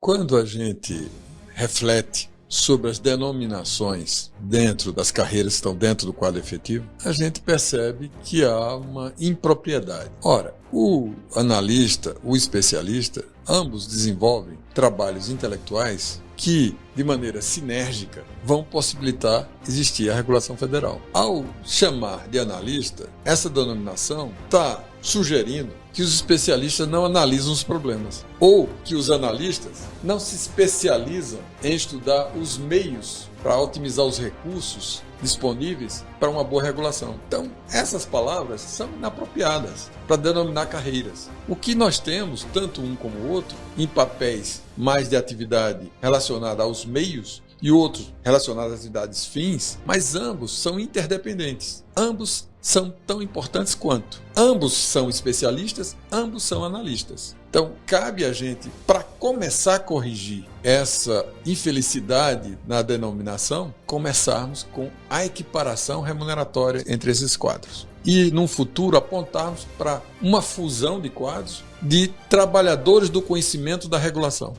Quando a gente reflete sobre as denominações dentro das carreiras que estão dentro do quadro efetivo, a gente percebe que há uma impropriedade. Ora, o analista, o especialista, ambos desenvolvem trabalhos intelectuais que, de maneira sinérgica, vão possibilitar existir a regulação federal. Ao chamar de analista, essa denominação está sugerindo que os especialistas não analisam os problemas, ou que os analistas não se especializam em estudar os meios para otimizar os recursos disponíveis para uma boa regulação. Então, essas palavras são inapropriadas para denominar carreiras. O que nós temos, tanto um como o outro, em papéis mais de atividade relacionada aos meios e outros relacionados às atividades fins, mas ambos são interdependentes. Ambos são tão importantes quanto. Ambos são especialistas, ambos são analistas. Então, cabe a gente, para começar a corrigir essa infelicidade na denominação, começarmos com a equiparação remuneratória entre esses quadros. E, num futuro, apontarmos para uma fusão de quadros de trabalhadores do conhecimento da regulação.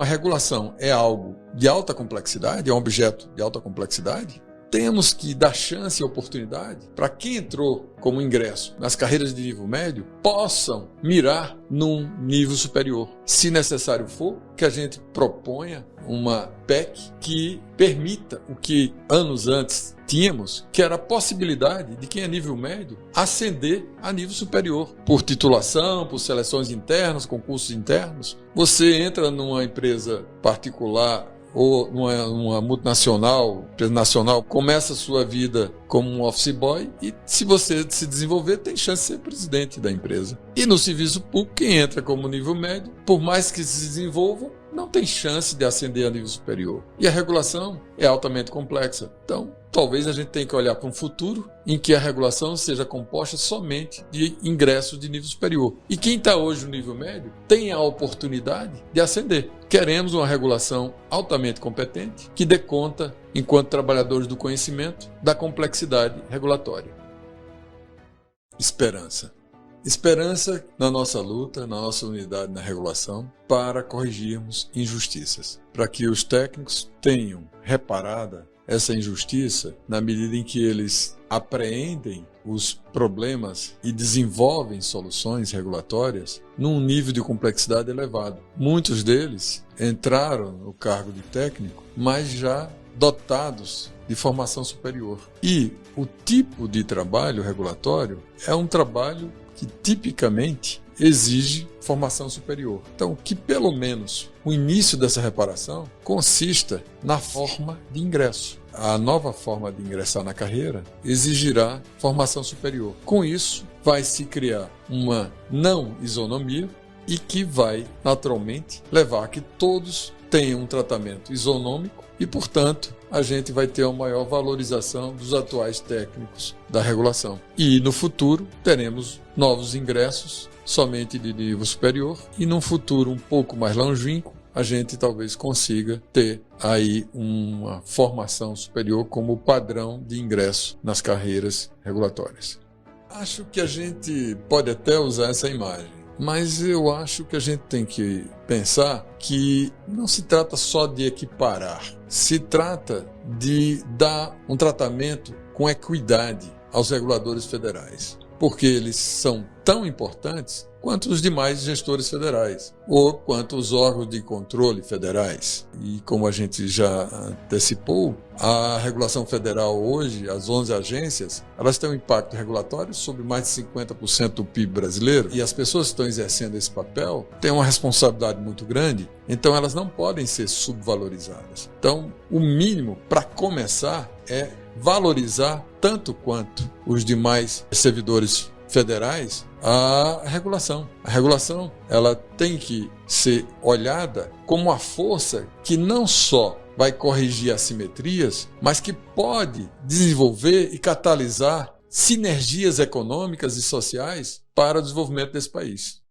A regulação é algo de alta complexidade, é um objeto de alta complexidade. Temos que dar chance e oportunidade para quem entrou como ingresso nas carreiras de nível médio possam mirar num nível superior. Se necessário for, que a gente proponha uma PEC que permita o que anos antes tínhamos, que era a possibilidade de quem é nível médio ascender a nível superior, por titulação, por seleções internas, concursos internos. Você entra numa empresa particular ou numa multinacional, empresa nacional, começa a sua vida como um office boy e, se você se desenvolver, tem chance de ser presidente da empresa. E no serviço público, quem entra como nível médio, por mais que se desenvolva, não tem chance de ascender a nível superior. E a regulação é altamente complexa. Então, talvez a gente tenha que olhar para um futuro em que a regulação seja composta somente de ingressos de nível superior. E quem está hoje no nível médio tem a oportunidade de ascender. Queremos uma regulação altamente competente que dê conta, enquanto trabalhadores do conhecimento, da complexidade regulatória. Esperança. Esperança na nossa luta, na nossa unidade na regulação, para corrigirmos injustiças, para que os técnicos tenham reparada essa injustiça na medida em que eles apreendem os problemas e desenvolvem soluções regulatórias num nível de complexidade elevado. Muitos deles entraram no cargo de técnico, mas já dotados de formação superior. E o tipo de trabalho regulatório é um trabalho que tipicamente exige formação superior. Então, que pelo menos o início dessa reparação consista na forma de ingresso. A nova forma de ingressar na carreira exigirá formação superior. Com isso, vai se criar uma não isonomia e que vai, naturalmente, levar a que todos tenham um tratamento isonômico e, portanto, a gente vai ter uma maior valorização dos atuais técnicos da regulação. E, no futuro, teremos novos ingressos somente de nível superior e, num futuro um pouco mais longínquo, a gente talvez consiga ter aí uma formação superior como padrão de ingresso nas carreiras regulatórias. Acho que a gente pode até usar essa imagem, mas eu acho que a gente tem que pensar que não se trata só de equiparar, se trata de dar um tratamento com equidade aos reguladores federais, porque eles são tão importantes quanto os demais gestores federais, ou quanto os órgãos de controle federais. E como a gente já antecipou, a regulação federal hoje, as 11 agências, elas têm um impacto regulatório sobre mais de 50% do PIB brasileiro, e as pessoas que estão exercendo esse papel têm uma responsabilidade muito grande, então elas não podem ser subvalorizadas. Então, o mínimo para começar é valorizar tanto quanto os demais servidores federais a regulação. A regulação, ela tem que ser olhada como uma força que não só vai corrigir assimetrias, mas que pode desenvolver e catalisar sinergias econômicas e sociais para o desenvolvimento desse país.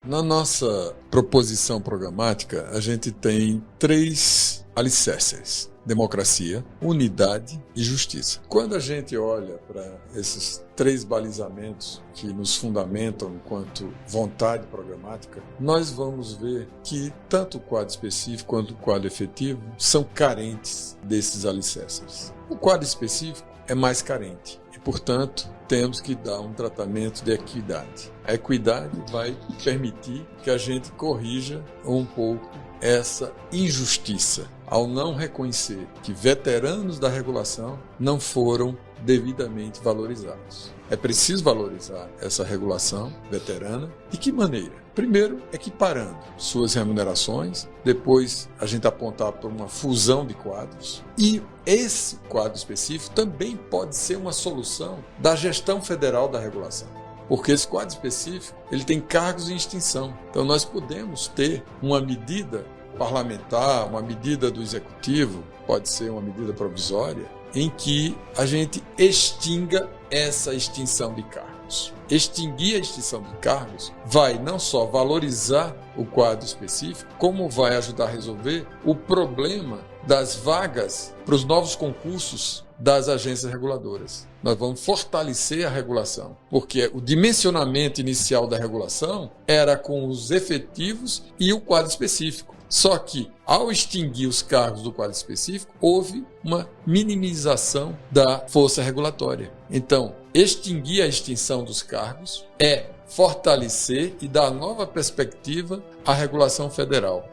Na nossa proposição programática, a gente tem 3 alicerces. democracia, unidade e justiça. Quando a gente olha para esses 3 balizamentos que nos fundamentam enquanto vontade programática, nós vamos ver que tanto o quadro específico quanto o quadro efetivo são carentes desses alicerces. O quadro específico é mais carente e, portanto, temos que dar um tratamento de equidade. A equidade vai permitir que a gente corrija um pouco essa injustiça ao não reconhecer que veteranos da regulação não foram devidamente valorizados. É preciso valorizar essa regulação veterana. De que maneira? Primeiro, equiparando suas remunerações, depois a gente apontar para uma fusão de quadros. E esse quadro específico também pode ser uma solução da gestão federal da regulação. Porque esse quadro específico ele tem cargos em extinção. Então nós podemos ter uma medida parlamentar, uma medida do executivo, pode ser uma medida provisória, em que a gente extinga essa extinção de cargos. Extinguir a extinção de cargos vai não só valorizar o quadro específico, como vai ajudar a resolver o problema das vagas para os novos concursos das agências reguladoras. Nós vamos fortalecer a regulação, porque o dimensionamento inicial da regulação era com os efetivos e o quadro específico. Só que, ao extinguir os cargos do quadro específico, houve uma minimização da força regulatória. Então, extinguir a extinção dos cargos é fortalecer e dar nova perspectiva à regulação federal.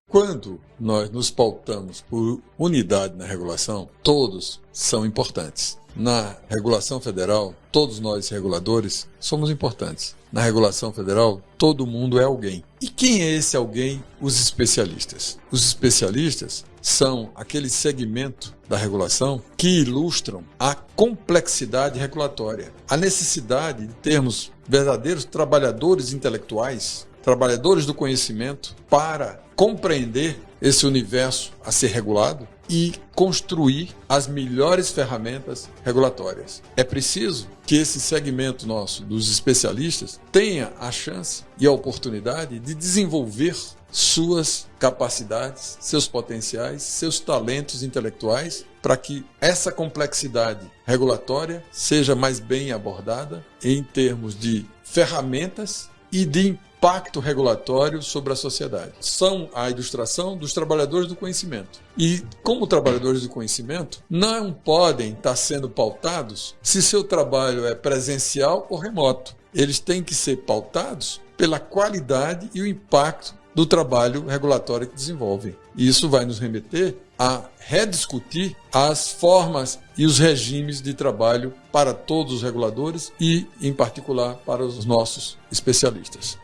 Quando nós nos pautamos por unidade na regulação, todos são importantes. Na regulação federal, todos nós reguladores somos importantes. Na regulação federal, todo mundo é alguém. E quem é esse alguém? Os especialistas. Os especialistas são aquele segmento da regulação que ilustram a complexidade regulatória, a necessidade de termos verdadeiros trabalhadores intelectuais, trabalhadores do conhecimento, para compreender esse universo a ser regulado e construir as melhores ferramentas regulatórias. É preciso que esse segmento nosso dos especialistas tenha a chance e a oportunidade de desenvolver suas capacidades, seus potenciais, seus talentos intelectuais, para que essa complexidade regulatória seja mais bem abordada em termos de ferramentas e de impacto regulatório sobre a sociedade. São a ilustração dos trabalhadores do conhecimento. E, como trabalhadores do conhecimento, não podem estar sendo pautados se seu trabalho é presencial ou remoto. Eles têm que ser pautados pela qualidade e o impacto do trabalho regulatório que desenvolvem. E isso vai nos remeter a rediscutir as formas e os regimes de trabalho para todos os reguladores e, em particular, para os nossos especialistas.